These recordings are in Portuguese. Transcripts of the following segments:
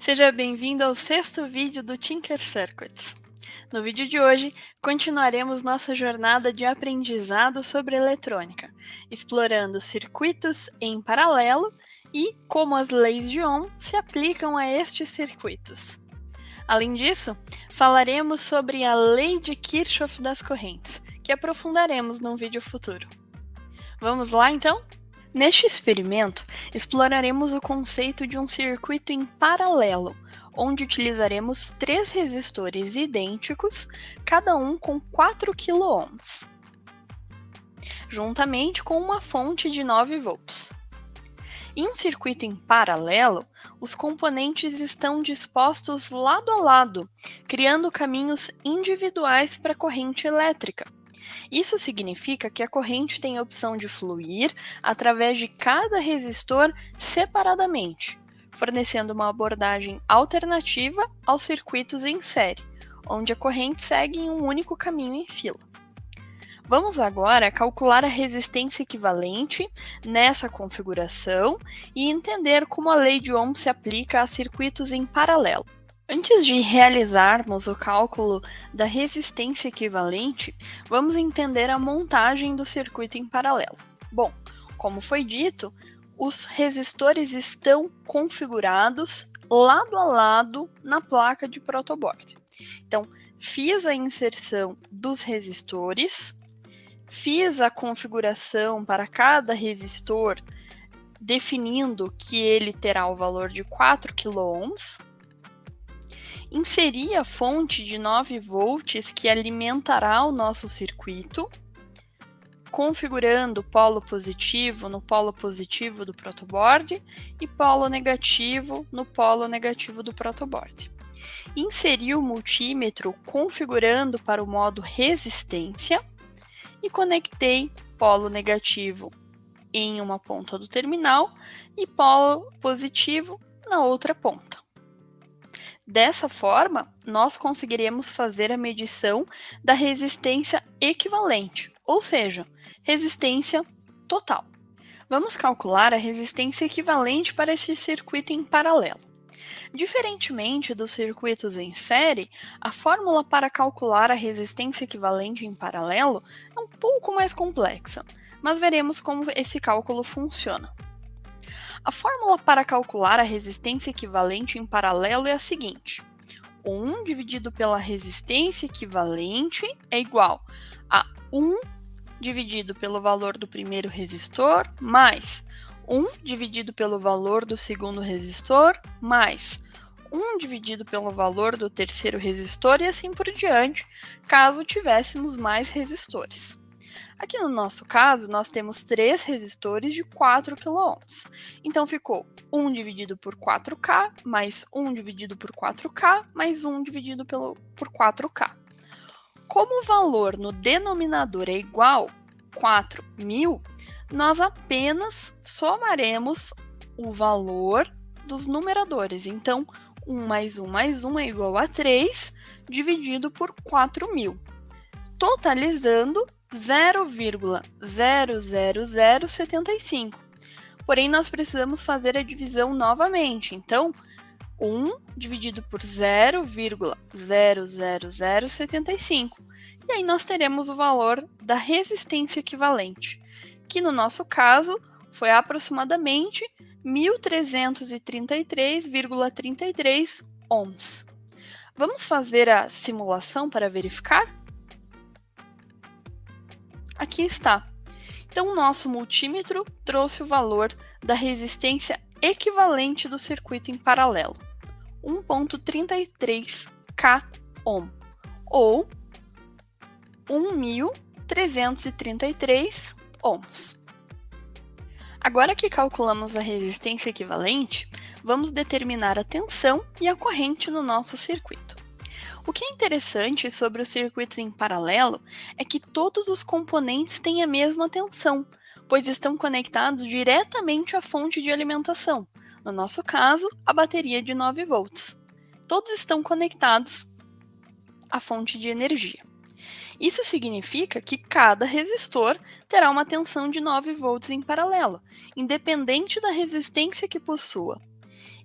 Seja bem-vindo ao sexto vídeo do Tinker Circuits. No vídeo de hoje, continuaremos nossa jornada de aprendizado sobre eletrônica, explorando circuitos em paralelo e como as leis de Ohm se aplicam a estes circuitos. Além disso, falaremos sobre a lei de Kirchhoff das correntes, que aprofundaremos num vídeo futuro. Vamos lá, então? Neste experimento, exploraremos o conceito de um circuito em paralelo, onde utilizaremos três resistores idênticos, cada um com 4 kΩ, juntamente com uma fonte de 9 volts. Em um circuito em paralelo, os componentes estão dispostos lado a lado, criando caminhos individuais para a corrente elétrica. Isso significa que a corrente tem a opção de fluir através de cada resistor separadamente, fornecendo uma abordagem alternativa aos circuitos em série, onde a corrente segue em um único caminho em fila. Vamos agora calcular a resistência equivalente nessa configuração e entender como a lei de Ohm se aplica a circuitos em paralelo. Antes de realizarmos o cálculo da resistência equivalente, vamos entender a montagem do circuito em paralelo. Bom, como foi dito, os resistores estão configurados lado a lado na placa de protoboard. Então, fiz a inserção dos resistores, fiz a configuração para cada resistor, definindo que ele terá o valor de 4 kΩ, inseri a fonte de 9 volts que alimentará o nosso circuito, configurando polo positivo no polo positivo do protoboard e polo negativo no polo negativo do protoboard. Inseri o multímetro configurando para o modo resistência e conectei polo negativo em uma ponta do terminal e polo positivo na outra ponta. Dessa forma, nós conseguiremos fazer a medição da resistência equivalente, ou seja, resistência total. Vamos calcular a resistência equivalente para esse circuito em paralelo. Diferentemente dos circuitos em série, a fórmula para calcular a resistência equivalente em paralelo é um pouco mais complexa, mas veremos como esse cálculo funciona. A fórmula para calcular a resistência equivalente em paralelo é a seguinte: 1 dividido pela resistência equivalente é igual a 1 dividido pelo valor do primeiro resistor, mais 1 dividido pelo valor do segundo resistor, mais 1 dividido pelo valor do terceiro resistor e assim por diante, caso tivéssemos mais resistores. Aqui no nosso caso, nós temos 3 resistores de 4 kΩ. Então, ficou 1 dividido por 4K, mais 1 dividido por 4K, mais 1 dividido por 4K. Como o valor no denominador é igual a 4.000, nós apenas somaremos o valor dos numeradores. Então, 1 mais 1 mais 1 é igual a 3, dividido por 4.000, totalizando 0,00075. Porém, nós precisamos fazer a divisão novamente. Então, 1 dividido por 0,00075. E aí nós teremos o valor da resistência equivalente, que no nosso caso foi aproximadamente 1.333,33 ohms. Vamos fazer a simulação para verificar? Aqui está. Então, o nosso multímetro trouxe o valor da resistência equivalente do circuito em paralelo, 1,33 kΩ, ou 1.333 ohms. Agora que calculamos a resistência equivalente, vamos determinar a tensão e a corrente no nosso circuito. O que é interessante sobre os circuitos em paralelo é que todos os componentes têm a mesma tensão, pois estão conectados diretamente à fonte de alimentação, no nosso caso, a bateria de 9 volts. Todos estão conectados à fonte de energia. Isso significa que cada resistor terá uma tensão de 9 volts em paralelo, independente da resistência que possua.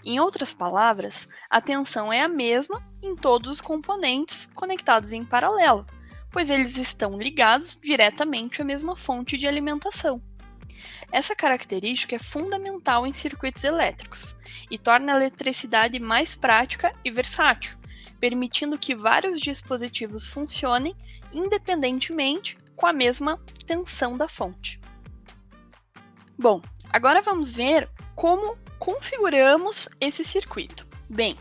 Em outras palavras, a tensão é a mesma em todos os componentes conectados em paralelo, pois eles estão ligados diretamente à mesma fonte de alimentação. Essa característica é fundamental em circuitos elétricos e torna a eletricidade mais prática e versátil, permitindo que vários dispositivos funcionem independentemente com a mesma tensão da fonte. Bom, agora vamos ver como configuramos esse circuito. Bem,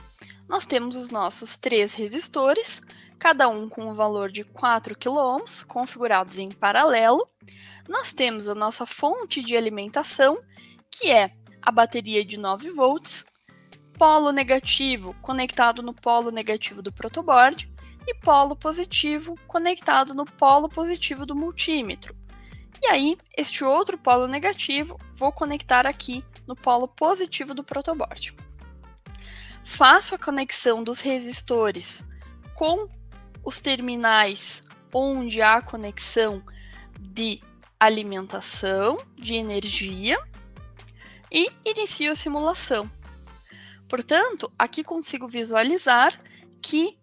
nós temos os nossos 3 resistores, cada um com o valor de 4 kΩ, configurados em paralelo. Nós temos a nossa fonte de alimentação, que é a bateria de 9 volts, polo negativo conectado no polo negativo do protoboard e polo positivo conectado no polo positivo do multímetro. E aí, este outro polo negativo, vou conectar aqui no polo positivo do protoboard. Faço a conexão dos resistores com os terminais onde há conexão de alimentação, de energia, e inicio a simulação. Portanto, aqui consigo visualizar que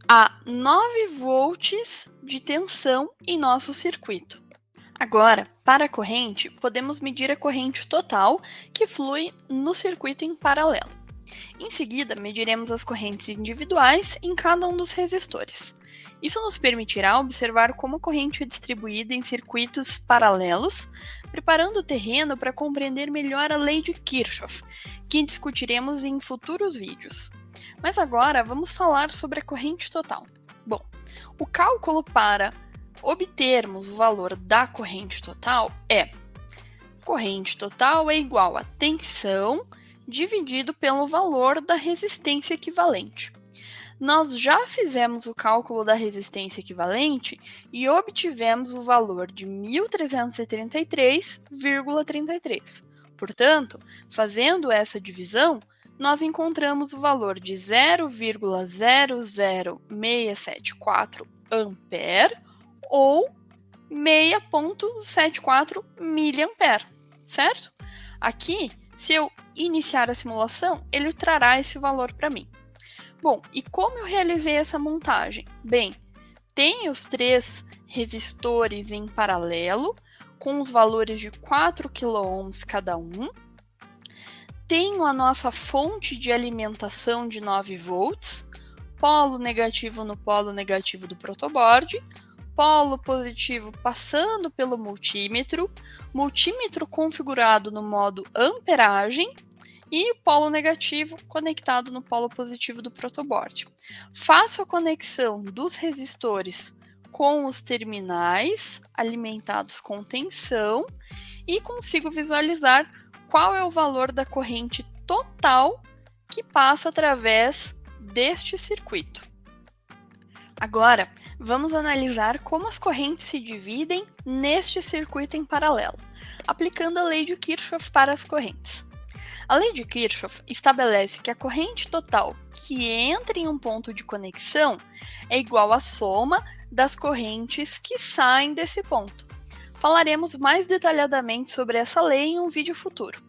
há 9 volts de tensão em nosso circuito. Agora, para a corrente, podemos medir a corrente total que flui no circuito em paralelo. Em seguida, mediremos as correntes individuais em cada um dos resistores. Isso nos permitirá observar como a corrente é distribuída em circuitos paralelos, preparando o terreno para compreender melhor a lei de Kirchhoff, que discutiremos em futuros vídeos. Mas agora vamos falar sobre a corrente total. Bom, o cálculo para obtermos o valor da corrente total é: corrente total é igual a tensão dividido pelo valor da resistência equivalente. Nós já fizemos o cálculo da resistência equivalente e obtivemos o valor de 1.333,33. Portanto, fazendo essa divisão, nós encontramos o valor de 0,00674 ampere ou 6,74 miliampere, certo? Aqui, se eu iniciar a simulação, ele trará esse valor para mim. Bom, e como eu realizei essa montagem? Bem, tenho os 3 resistores em paralelo, com os valores de 4 kΩ cada um. Tenho a nossa fonte de alimentação de 9 volts, polo negativo no polo negativo do protoboard, polo positivo passando pelo multímetro configurado no modo amperagem, e polo negativo conectado no polo positivo do protoboard. Faço a conexão dos resistores com os terminais alimentados com tensão e consigo visualizar qual é o valor da corrente total que passa através deste circuito. Agora, vamos analisar como as correntes se dividem neste circuito em paralelo, aplicando a lei de Kirchhoff para as correntes. A lei de Kirchhoff estabelece que a corrente total que entra em um ponto de conexão é igual à soma das correntes que saem desse ponto. Falaremos mais detalhadamente sobre essa lei em um vídeo futuro.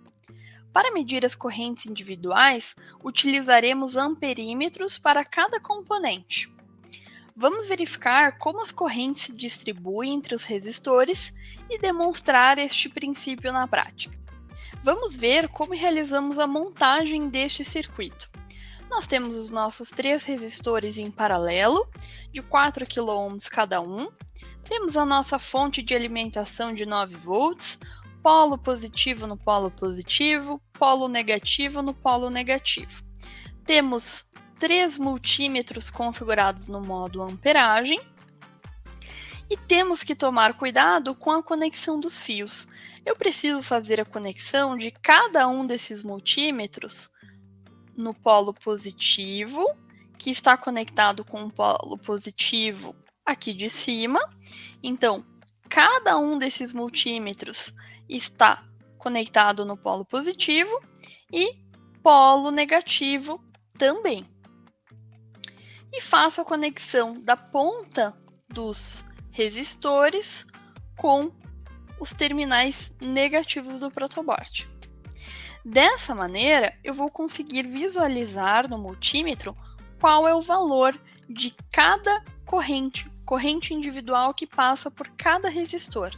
Para medir as correntes individuais, utilizaremos amperímetros para cada componente. Vamos verificar como as correntes se distribuem entre os resistores e demonstrar este princípio na prática. Vamos ver como realizamos a montagem deste circuito. Nós temos os nossos 3 resistores em paralelo, de 4 kΩ cada um. Temos a nossa fonte de alimentação de 9 volts, polo positivo no polo positivo, polo negativo no polo negativo. Temos 3 multímetros configurados no modo amperagem. E temos que tomar cuidado com a conexão dos fios. Eu preciso fazer a conexão de cada um desses multímetros no polo positivo, que está conectado com o polo positivo aqui de cima. Então, cada um desses multímetros está conectado no polo positivo e polo negativo também. E faço a conexão da ponta dos resistores com os terminais negativos do protoboard. Dessa maneira, eu vou conseguir visualizar no multímetro qual é o valor de cada corrente individual que passa por cada resistor.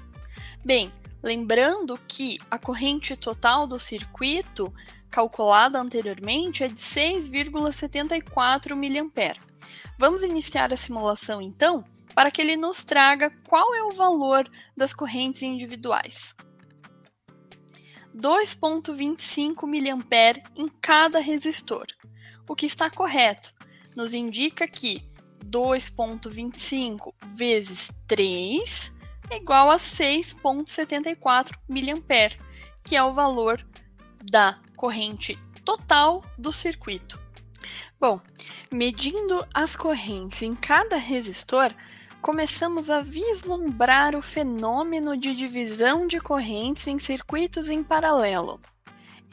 Bem, lembrando que a corrente total do circuito, calculada anteriormente, é de 6,74 mA. Vamos iniciar a simulação então, para que ele nos traga qual é o valor das correntes individuais. 2,25 mA em cada resistor. O que está correto? Nos indica que 2,25 vezes 3 é igual a 6,74 mA, que é o valor da corrente total do circuito. Bom, medindo as correntes em cada resistor, começamos a vislumbrar o fenômeno de divisão de correntes em circuitos em paralelo.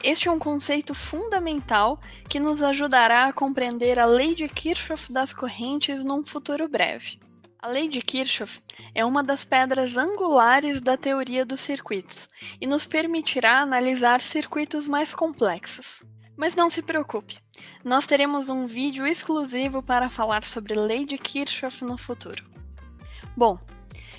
Este é um conceito fundamental que nos ajudará a compreender a lei de Kirchhoff das correntes num futuro breve. A lei de Kirchhoff é uma das pedras angulares da teoria dos circuitos e nos permitirá analisar circuitos mais complexos. Mas não se preocupe, nós teremos um vídeo exclusivo para falar sobre a lei de Kirchhoff no futuro. Bom,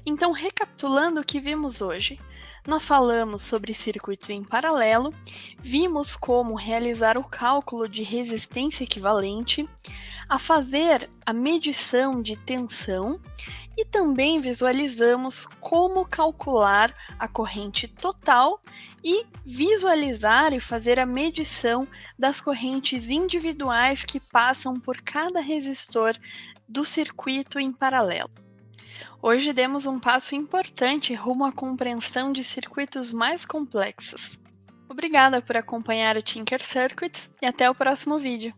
então recapitulando o que vimos hoje, nós falamos sobre circuitos em paralelo, vimos como realizar o cálculo de resistência equivalente, a fazer a medição de tensão e também visualizamos como calcular a corrente total e visualizar e fazer a medição das correntes individuais que passam por cada resistor do circuito em paralelo. Hoje demos um passo importante rumo à compreensão de circuitos mais complexos. Obrigada por acompanhar o Tinker Circuits e até o próximo vídeo!